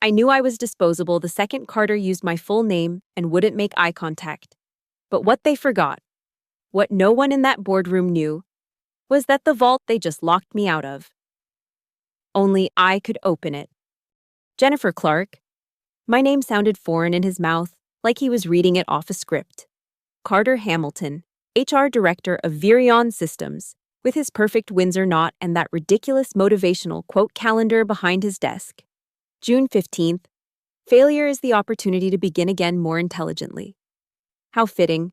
I knew I was disposable the second Carter used my full name and wouldn't make eye contact. But what they forgot, what no one in that boardroom knew, was that the vault they just locked me out of. Only I could open it. Jennifer Clark. My name sounded foreign in his mouth, like he was reading it off a script. Carter Hamilton, HR Director of Virion Systems, with his perfect Windsor knot and that ridiculous motivational quote calendar behind his desk. June 15th. Failure is the opportunity to begin again more intelligently. How fitting.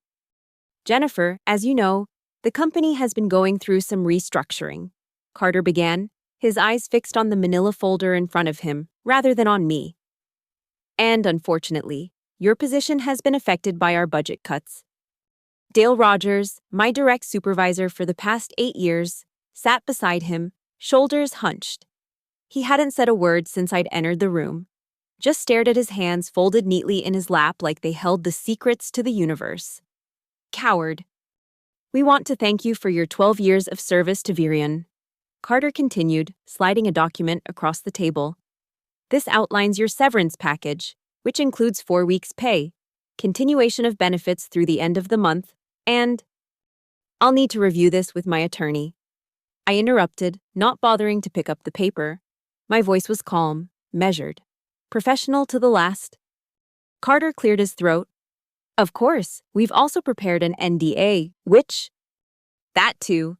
Jennifer, as you know, the company has been going through some restructuring. Carter began, his eyes fixed on the manila folder in front of him, rather than on me. And unfortunately, your position has been affected by our budget cuts. Dale Rogers, my direct supervisor for the past 8 years, sat beside him, shoulders hunched. He hadn't said a word since I'd entered the room, just stared at his hands folded neatly in his lap like they held the secrets to the universe. Coward. We want to thank you for your 12 years of service to Virion. Carter continued, sliding a document across the table. This outlines your severance package, which includes 4 weeks' pay, continuation of benefits through the end of the month, and I'll need to review this with my attorney. I interrupted, not bothering to pick up the paper. My voice was calm, measured, professional to the last. Carter cleared his throat. Of course, we've also prepared an NDA, which... That too.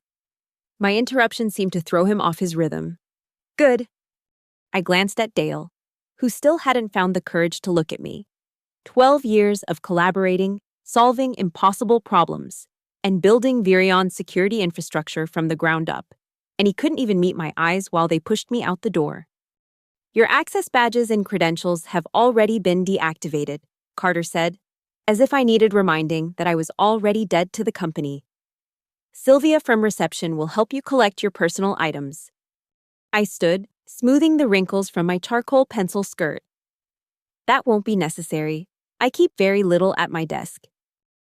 My interruption seemed to throw him off his rhythm. Good. I glanced at Dale, who still hadn't found the courage to look at me. 12 years of collaborating, solving impossible problems, and building Virion's security infrastructure from the ground up, and he couldn't even meet my eyes while they pushed me out the door. Your access badges and credentials have already been deactivated, Carter said, as if I needed reminding that I was already dead to the company. Sylvia from reception will help you collect your personal items. I stood, smoothing the wrinkles from my charcoal pencil skirt. That won't be necessary. I keep very little at my desk.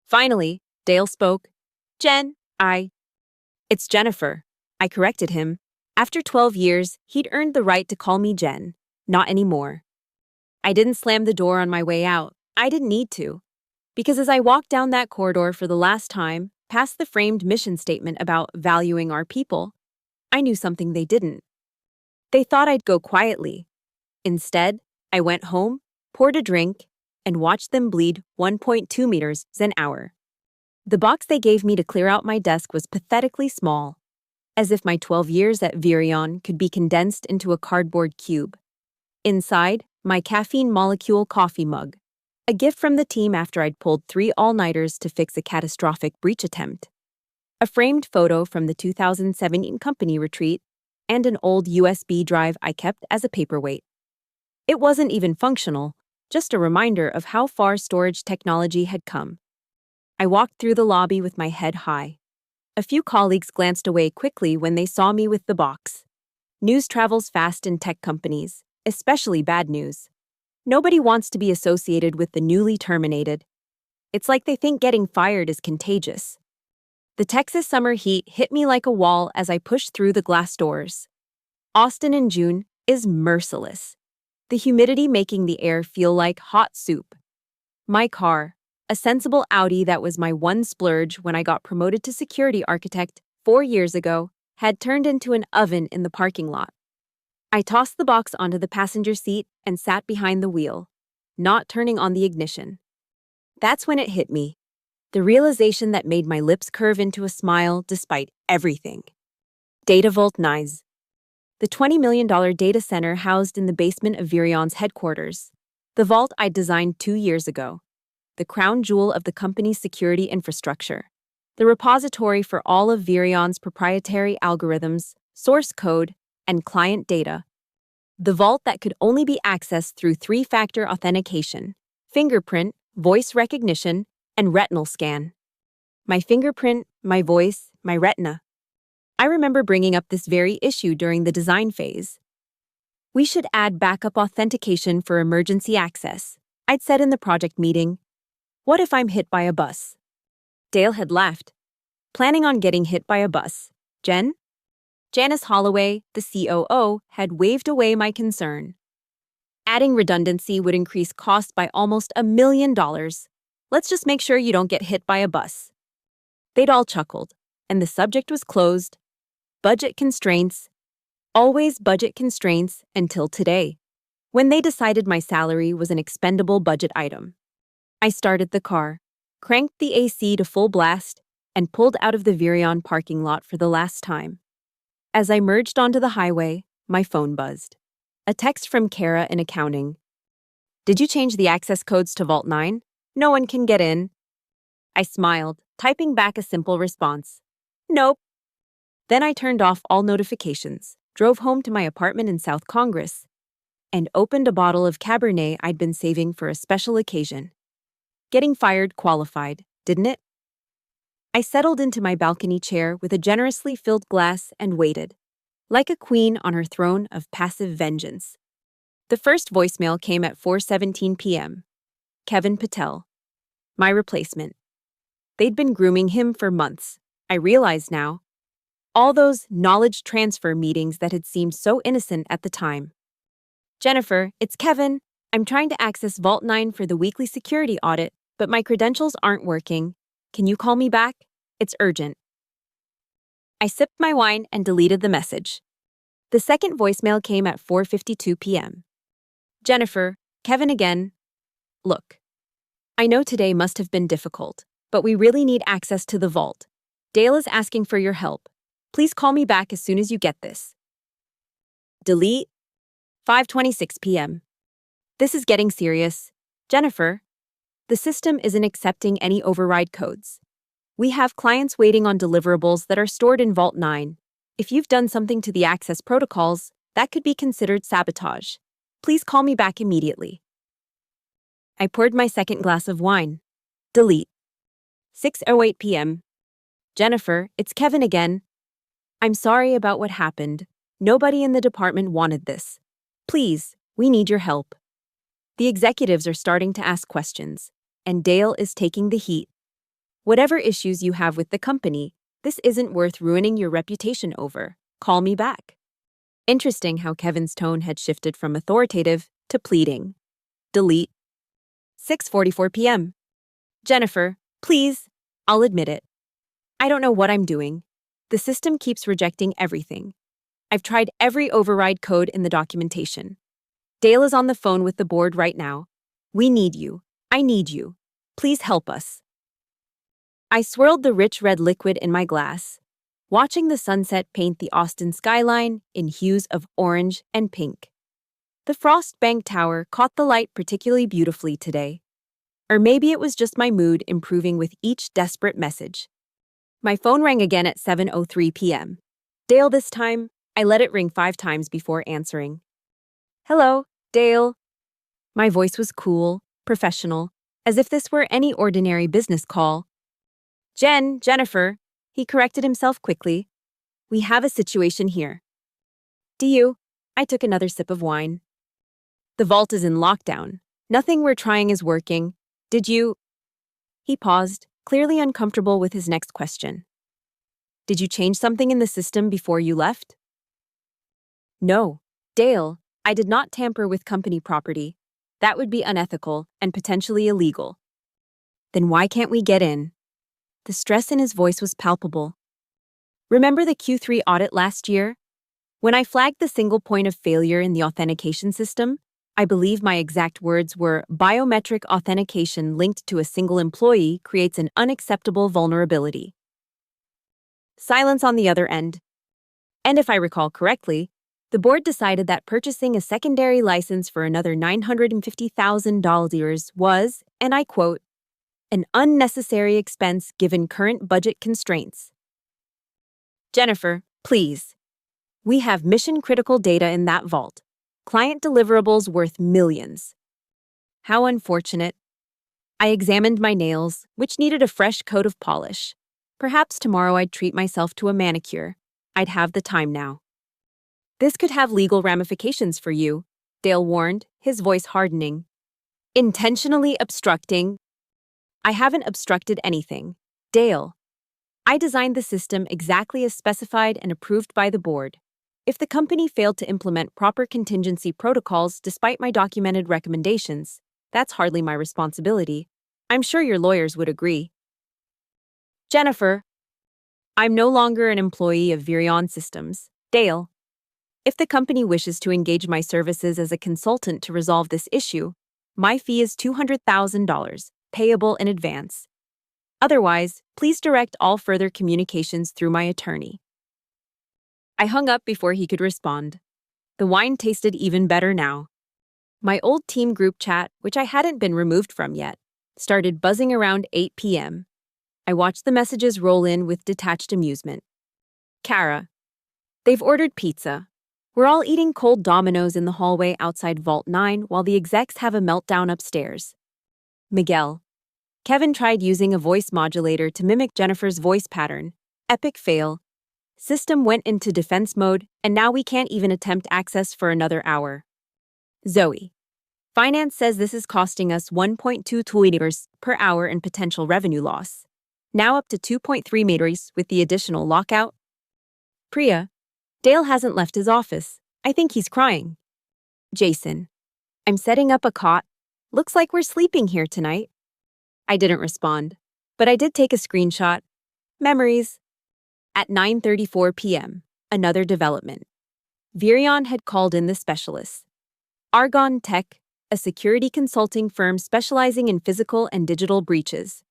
Finally, Dale spoke. Jen, It's Jennifer. I corrected him. After 12 years, he'd earned the right to call me Jen. Not anymore. I didn't slam the door on my way out. I didn't need to. Because as I walked down that corridor for the last time, past the framed mission statement about valuing our people, I knew something they didn't. They thought I'd go quietly. Instead, I went home, poured a drink, and watched them bleed 1.2 meters an hour. The box they gave me to clear out my desk was pathetically small, as if my 12 years at Virion could be condensed into a cardboard cube. Inside, my caffeine molecule coffee mug, a gift from the team after I'd pulled 3 all-nighters to fix a catastrophic breach attempt, a framed photo from the 2017 company retreat, and an old USB drive I kept as a paperweight. It wasn't even functional, just a reminder of how far storage technology had come. I walked through the lobby with my head high. A few colleagues glanced away quickly when they saw me with the box. News travels fast in tech companies, especially bad news. Nobody wants to be associated with the newly terminated. It's like they think getting fired is contagious. The Texas summer heat hit me like a wall as I pushed through the glass doors. Austin in June is merciless, the humidity making the air feel like hot soup. My car, a sensible Audi that was my one splurge when I got promoted to security architect 4 years ago, had turned into an oven in the parking lot. I tossed the box onto the passenger seat and sat behind the wheel, not turning on the ignition. That's when it hit me, the realization that made my lips curve into a smile despite everything. Data Vault NICE. The $20 million data center housed in the basement of Virion's headquarters, the vault I designed 2 years ago, the crown jewel of the company's security infrastructure, the repository for all of Virion's proprietary algorithms, source code, and client data. The vault that could only be accessed through 3-factor authentication, fingerprint, voice recognition, and retinal scan. My fingerprint, my voice, my retina. I remember bringing up this very issue during the design phase. We should add backup authentication for emergency access, I'd said in the project meeting. What if I'm hit by a bus? Dale had laughed. Planning on getting hit by a bus, Jen? Janice Holloway, the COO, had waved away my concern. Adding redundancy would increase costs by almost $1 million. Let's just make sure you don't get hit by a bus. They'd all chuckled, and the subject was closed. Budget constraints. Always budget constraints until today, when they decided my salary was an expendable budget item. I started the car, cranked the AC to full blast, and pulled out of the Virion parking lot for the last time. As I merged onto the highway, my phone buzzed. A text from Kara in accounting. Did you change the access codes to Vault 9? No one can get in. I smiled, typing back a simple response. Nope. Then I turned off all notifications, drove home to my apartment in South Congress, and opened a bottle of Cabernet I'd been saving for a special occasion. Getting fired qualified, didn't it? I settled into my balcony chair with a generously filled glass and waited, like a queen on her throne of passive vengeance. The first voicemail came at 4:17 p.m. Kevin Patel, my replacement. They'd been grooming him for months. I realized now. All those knowledge transfer meetings that had seemed so innocent at the time. Jennifer, it's Kevin. I'm trying to access Vault 9 for the weekly security audit, but my credentials aren't working. Can you call me back? It's urgent. I sipped my wine and deleted the message. The second voicemail came at 4:52 p.m. Jennifer, Kevin again. Look, I know today must have been difficult, but we really need access to the vault. Dale is asking for your help. Please call me back as soon as you get this. Delete. 5:26 p.m. This is getting serious. Jennifer, the system isn't accepting any override codes. We have clients waiting on deliverables that are stored in Vault 9. If you've done something to the access protocols, that could be considered sabotage. Please call me back immediately. I poured my second glass of wine. Delete. 6:08 p.m. Jennifer, it's Kevin again. I'm sorry about what happened. Nobody in the department wanted this. Please, we need your help. The executives are starting to ask questions, and Dale is taking the heat. Whatever issues you have with the company, this isn't worth ruining your reputation over. Call me back. Interesting how Kevin's tone had shifted from authoritative to pleading. Delete. 6:44 p.m. Jennifer, please, I'll admit it. I don't know what I'm doing. The system keeps rejecting everything. I've tried every override code in the documentation. Dale is on the phone with the board right now. We need you. I need you. Please help us. I swirled the rich red liquid in my glass, watching the sunset paint the Austin skyline in hues of orange and pink. The Frost Bank Tower caught the light particularly beautifully today. Or maybe it was just my mood improving with each desperate message. My phone rang again at 7:03 p.m. Dale this time. I let it ring 5 times before answering. Hello, Dale. My voice was cool, professional, as if this were any ordinary business call. Jennifer, he corrected himself quickly. We have a situation here. Do you? I took another sip of wine. The vault is in lockdown. Nothing we're trying is working. Did you? He paused, clearly uncomfortable with his next question. Did you change something in the system before you left? No, Dale, I did not tamper with company property. That would be unethical and potentially illegal. Then why can't we get in? The stress in his voice was palpable. Remember the Q3 audit last year? When I flagged the single point of failure in the authentication system, I believe my exact words were, biometric authentication linked to a single employee creates an unacceptable vulnerability. Silence on the other end. And if I recall correctly, the board decided that purchasing a secondary license for another $950,000 was, and I quote, an unnecessary expense given current budget constraints. Jennifer, please. We have mission-critical data in that vault. Client deliverables worth millions. How unfortunate. I examined my nails, which needed a fresh coat of polish. Perhaps tomorrow I'd treat myself to a manicure. I'd have the time now. This could have legal ramifications for you, Dale warned, his voice hardening. Intentionally obstructing? I haven't obstructed anything. Dale. I designed the system exactly as specified and approved by the board. If the company failed to implement proper contingency protocols despite my documented recommendations, that's hardly my responsibility. I'm sure your lawyers would agree. Jennifer, I'm no longer an employee of Virion Systems. Dale, if the company wishes to engage my services as a consultant to resolve this issue, my fee is $200,000, payable in advance. Otherwise, please direct all further communications through my attorney. I hung up before he could respond. The wine tasted even better now. My old team group chat, which I hadn't been removed from yet, started buzzing around 8 p.m. I watched the messages roll in with detached amusement. Kara, they've ordered pizza. We're all eating cold Domino's in the hallway outside Vault 9 while the execs have a meltdown upstairs. Miguel, Kevin tried using a voice modulator to mimic Jennifer's voice pattern. Epic fail. System went into defense mode, and now we can't even attempt access for another hour. Zoe, finance says this is costing us 1.2 meters per hour in potential revenue loss. Now up to 2.3 meters with the additional lockout. Priya, Dale hasn't left his office. I think he's crying. Jason, I'm setting up a cot. Looks like we're sleeping here tonight. I didn't respond, but I did take a screenshot. Memories. At 9:34 p.m., another development. Virion had called in the specialists. Argon Tech, a security consulting firm specializing in physical and digital breaches.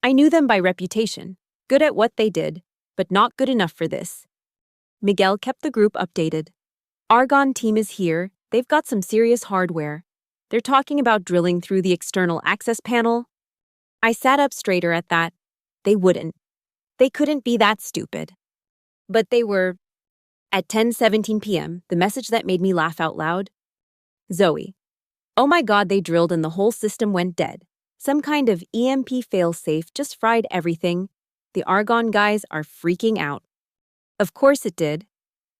I knew them by reputation, good at what they did, but not good enough for this. Miguel kept the group updated. Argon team is here, they've got some serious hardware. They're talking about drilling through the external access panel. I sat up straighter at that. They wouldn't. They couldn't be that stupid. But they were. At 10:17 p.m., the message that made me laugh out loud. Zoe. Oh my god, they drilled and the whole system went dead. Some kind of EMP failsafe just fried everything. The Argon guys are freaking out. Of course it did.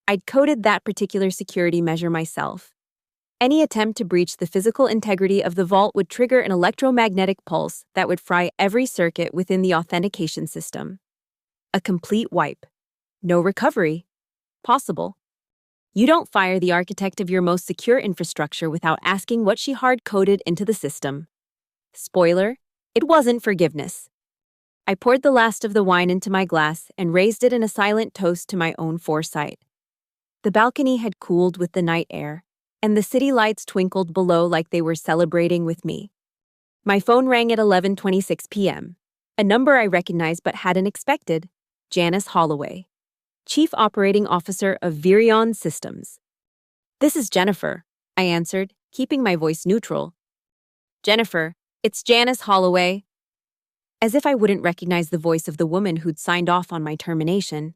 I'd coded that particular security measure myself. Any attempt to breach the physical integrity of the vault would trigger an electromagnetic pulse that would fry every circuit within the authentication system. A complete wipe. No recovery. Possible. You don't fire the architect of your most secure infrastructure without asking what she hard-coded into the system. Spoiler, it wasn't forgiveness. I poured the last of the wine into my glass and raised it in a silent toast to my own foresight. The balcony had cooled with the night air, and the city lights twinkled below like they were celebrating with me. My phone rang at 11:26 p.m., a number I recognized but hadn't expected. Janice Holloway, Chief Operating Officer of Virion Systems. This is Jennifer, I answered, keeping my voice neutral. Jennifer, it's Janice Holloway. As if I wouldn't recognize the voice of the woman who'd signed off on my termination.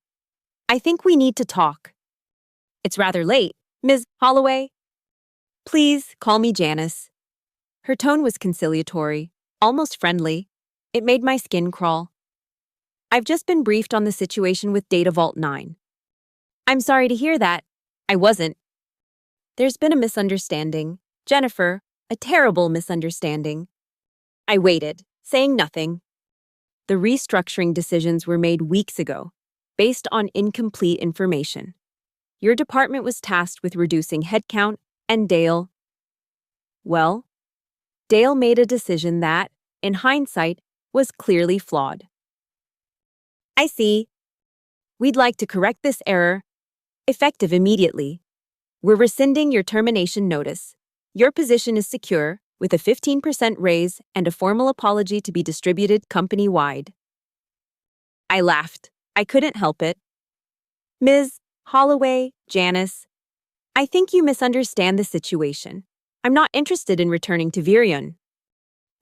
I think we need to talk. It's rather late, Ms. Holloway. Please call me Janice. Her tone was conciliatory, almost friendly. It made my skin crawl. I've just been briefed on the situation with Data Vault 9. I'm sorry to hear that. I wasn't. There's been a misunderstanding. Jennifer, a terrible misunderstanding. I waited, saying nothing. The restructuring decisions were made weeks ago, based on incomplete information. Your department was tasked with reducing headcount, and Dale. Well, Dale made a decision that, in hindsight, was clearly flawed. I see. We'd like to correct this error, effective immediately. We're rescinding your termination notice. Your position is secure, with a 15% raise and a formal apology to be distributed company-wide. I laughed. I couldn't help it. Ms. Holloway, Janice, I think you misunderstand the situation. I'm not interested in returning to Virion.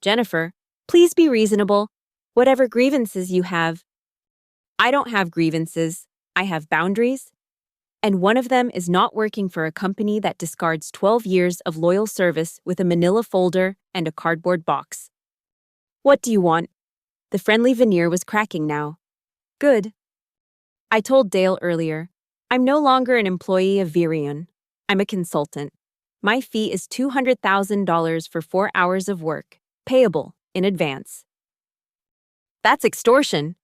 Jennifer, please be reasonable. Whatever grievances you have. I don't have grievances. I have boundaries. And one of them is not working for a company that discards 12 years of loyal service with a manila folder and a cardboard box. What do you want? The friendly veneer was cracking now. Good. I told Dale earlier, I'm no longer an employee of Virion. I'm a consultant. My fee is $200,000 for 4 hours of work, payable in advance. That's extortion.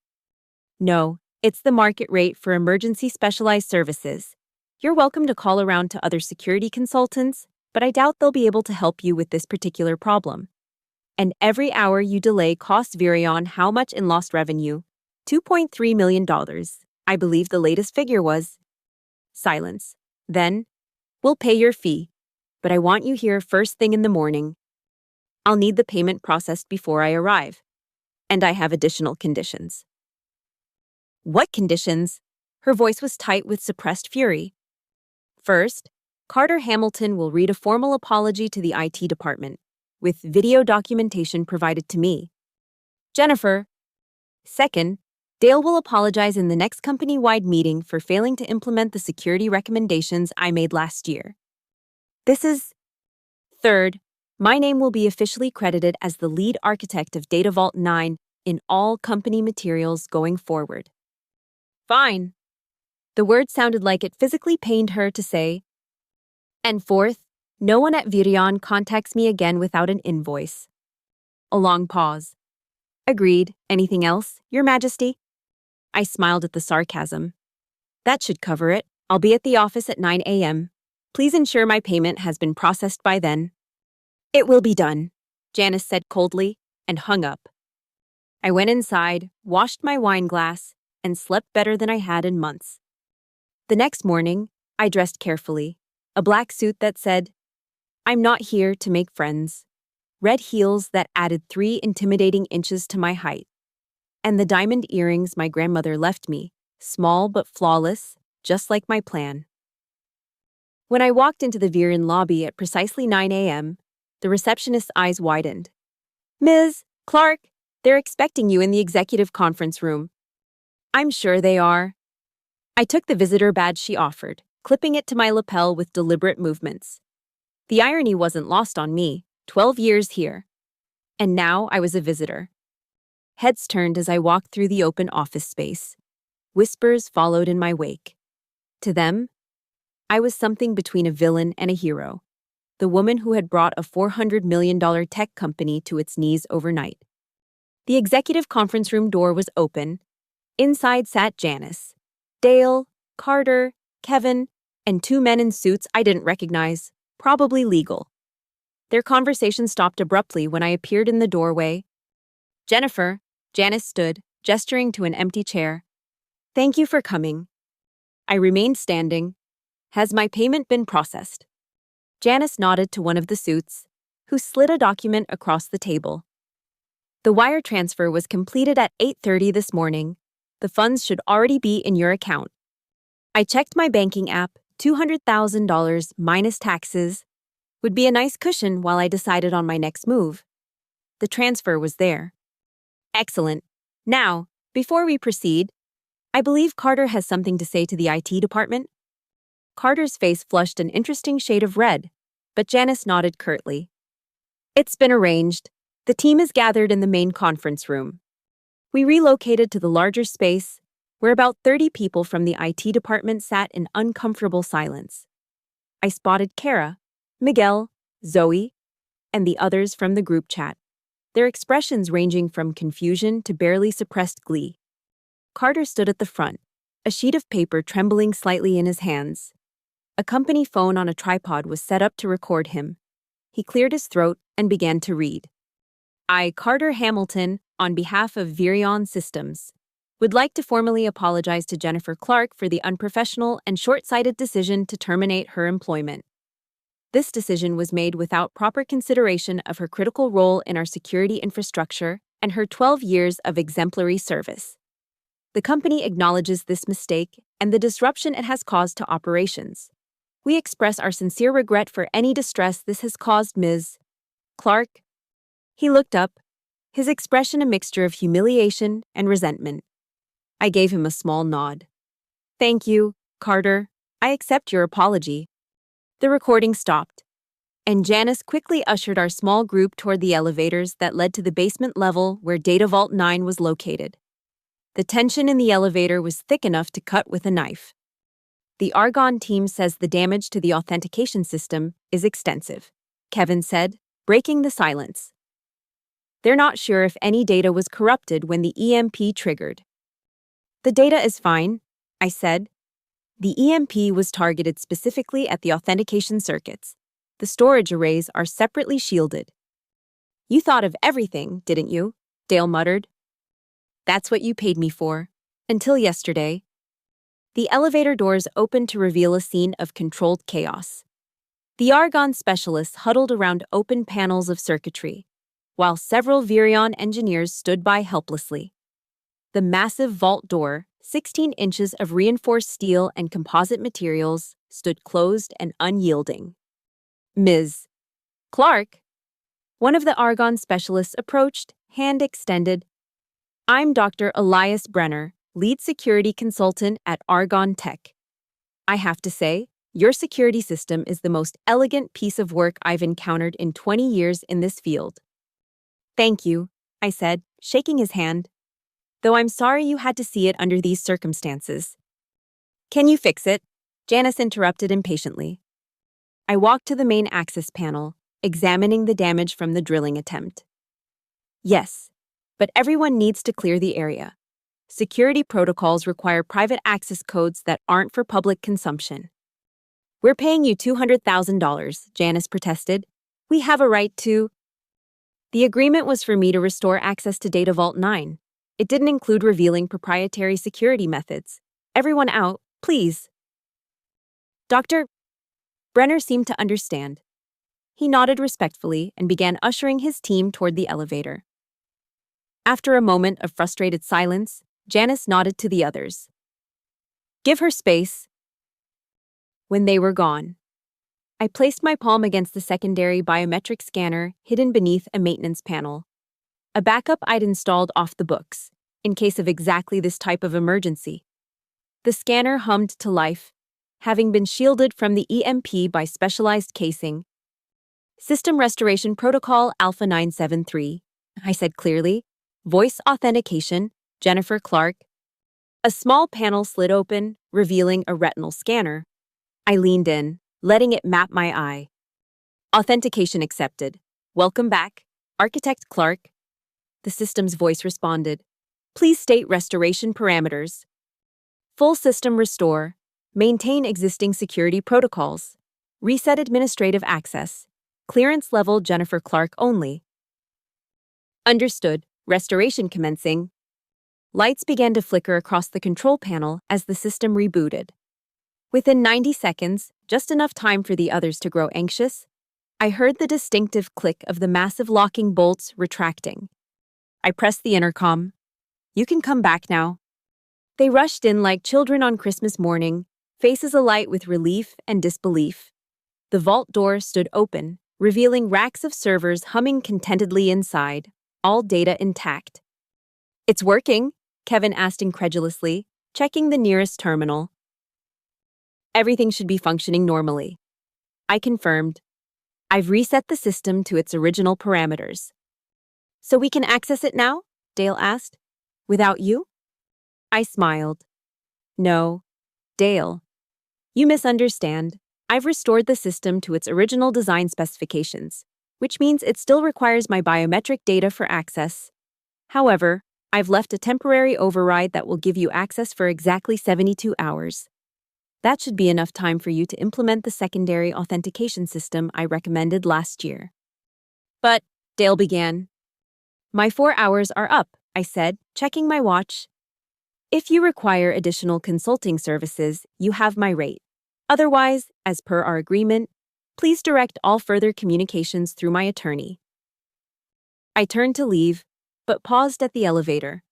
No, it's the market rate for emergency specialized services. You're welcome to call around to other security consultants, but I doubt they'll be able to help you with this particular problem. And every hour you delay costs Virion how much in lost revenue? $2.3 million. I believe the latest figure was. Silence. Then, we'll pay your fee, but I want you here first thing in the morning. I'll need the payment processed before I arrive. And I have additional conditions. What conditions? Her voice was tight with suppressed fury. First, Carter Hamilton will read a formal apology to the IT department, with video documentation provided to me. Jennifer. Second, Dale will apologize in the next company-wide meeting for failing to implement the security recommendations I made last year. Third, my name will be officially credited as the lead architect of Data Vault 9 in all company materials going forward. Fine. The word sounded like it physically pained her to say. And fourth, no one at Virion contacts me again without an invoice. A long pause. Agreed. Anything else, Your Majesty? I smiled at the sarcasm. That should cover it. I'll be at the office at 9 a.m. Please ensure my payment has been processed by then. It will be done, Janice said coldly, and hung up. I went inside, washed my wine glass, and slept better than I had in months. The next morning, I dressed carefully, a black suit that said, "I'm not here to make friends," red heels that added 3 intimidating inches to my height, and the diamond earrings my grandmother left me, small but flawless, just like my plan. When I walked into the Virion lobby at precisely 9 a.m., the receptionist's eyes widened. "Ms. Clark, they're expecting you in the executive conference room." "I'm sure they are." I took the visitor badge she offered, clipping it to my lapel with deliberate movements. The irony wasn't lost on me, 12 years here. And now I was a visitor. Heads turned as I walked through the open office space. Whispers followed in my wake. To them, I was something between a villain and a hero, the woman who had brought a $400 million tech company to its knees overnight. The executive conference room door was open. Inside sat Janice, Dale, Carter, Kevin, and 2 men in suits I didn't recognize, probably legal. Their conversation stopped abruptly when I appeared in the doorway. "Jennifer," Janice stood, gesturing to an empty chair. "Thank you for coming." I remained standing. "Has my payment been processed?" Janice nodded to one of the suits, who slid a document across the table. "The wire transfer was completed at 8:30 this morning. The funds should already be in your account." I checked my banking app. $200,000 minus taxes would be a nice cushion while I decided on my next move. The transfer was there. Excellent. Now, before we proceed, I believe Carter has something to say to the IT department. Carter's face flushed an interesting shade of red, but Janice nodded curtly. "It's been arranged. The team is gathered in the main conference room." We relocated to the larger space, where about 30 people from the IT department sat in uncomfortable silence. I spotted Kara, Miguel, Zoe, and the others from the group chat, their expressions ranging from confusion to barely suppressed glee. Carter stood at the front, a sheet of paper trembling slightly in his hands. A company phone on a tripod was set up to record him. He cleared his throat and began to read. "I, Carter Hamilton, on behalf of Virion Systems, would like to formally apologize to Jennifer Clark for the unprofessional and short-sighted decision to terminate her employment. This decision was made without proper consideration of her critical role in our security infrastructure and her 12 years of exemplary service. The company acknowledges this mistake and the disruption it has caused to operations. We express our sincere regret for any distress this has caused Ms. Clark." He looked up, his expression a mixture of humiliation and resentment. I gave him a small nod. "Thank you, Carter. I accept your apology." The recording stopped, and Janice quickly ushered our small group toward the elevators that led to the basement level where Data Vault 9 was located. The tension in the elevator was thick enough to cut with a knife. "The Argonne team says the damage to the authentication system is extensive," Kevin said, breaking the silence. "They're not sure if any data was corrupted when the EMP triggered." "The data is fine," I said. The EMP was targeted specifically at the authentication circuits. The storage arrays are separately shielded. You thought of everything, didn't you? Dale muttered. That's what you paid me for. Until yesterday. The elevator doors opened to reveal a scene of controlled chaos. The Argonne specialists huddled around open panels of circuitry, while several Virion engineers stood by helplessly. The massive vault door, 16 inches of reinforced steel and composite materials, stood closed and unyielding. Ms. Clark, one of the Argonne specialists approached, hand extended. I'm Dr. Elias Brenner, lead security consultant at Argonne Tech. I have to say, your security system is the most elegant piece of work I've encountered in 20 years in this field. Thank you, I said, shaking his hand. Though I'm sorry you had to see it under these circumstances. Can you fix it? Janice interrupted impatiently. I walked to the main access panel, examining the damage from the drilling attempt. Yes, but everyone needs to clear the area. Security protocols require private access codes that aren't for public consumption. We're paying you $200,000, Janice protested. We have a right to... The agreement was for me to restore access to Data Vault 9. It didn't include revealing proprietary security methods. Everyone out, please. Dr. Brenner seemed to understand. He nodded respectfully and began ushering his team toward the elevator. After a moment of frustrated silence, Janice nodded to the others. Give her space. When they were gone, I placed my palm against the secondary biometric scanner hidden beneath a maintenance panel. A backup I'd installed off the books, in case of exactly this type of emergency. The scanner hummed to life, having been shielded from the EMP by specialized casing. System Restoration Protocol Alpha 973, I said clearly. Voice authentication, Jennifer Clark. A small panel slid open, revealing a retinal scanner. I leaned in, letting it map my eye. Authentication accepted. Welcome back, Architect Clark. The system's voice responded. Please state restoration parameters. Full system restore. Maintain existing security protocols. Reset administrative access. Clearance level Jennifer Clark only. Understood. Restoration commencing. Lights began to flicker across the control panel as the system rebooted. Within 90 seconds, just enough time for the others to grow anxious, I heard the distinctive click of the massive locking bolts retracting. I pressed the intercom. You can come back now. They rushed in like children on Christmas morning, faces alight with relief and disbelief. The vault door stood open, revealing racks of servers humming contentedly inside, all data intact. It's working, Kevin asked incredulously, checking the nearest terminal. Everything should be functioning normally. I confirmed. I've reset the system to its original parameters. So we can access it now? Dale asked. Without you? I smiled. No, Dale. You misunderstand. I've restored the system to its original design specifications, which means it still requires my biometric data for access. However, I've left a temporary override that will give you access for exactly 72 hours. That should be enough time for you to implement the secondary authentication system I recommended last year. But, Dale began. My 4 hours are up, I said, checking my watch. If you require additional consulting services, you have my rate. Otherwise, as per our agreement, please direct all further communications through my attorney. I turned to leave, but paused at the elevator.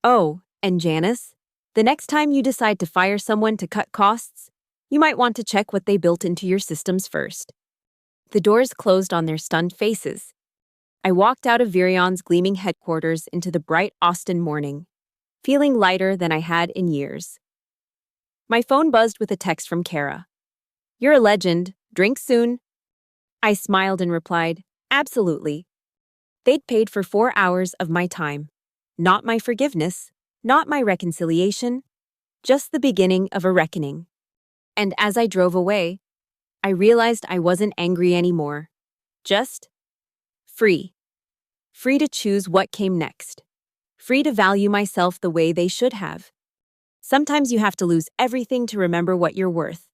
Oh, and Janice, the next time you decide to fire someone to cut costs, you might want to check what they built into your systems first. The doors closed on their stunned faces. I walked out of Virion's gleaming headquarters into the bright Austin morning, feeling lighter than I had in years. My phone buzzed with a text from Kara. You're a legend. Drink soon. I smiled and replied, absolutely. They'd paid for 4 hours of my time. Not my forgiveness, not my reconciliation, just the beginning of a reckoning. And as I drove away, I realized I wasn't angry anymore. Just free. Free to choose what came next. Free to value myself the way they should have. Sometimes you have to lose everything to remember what you're worth.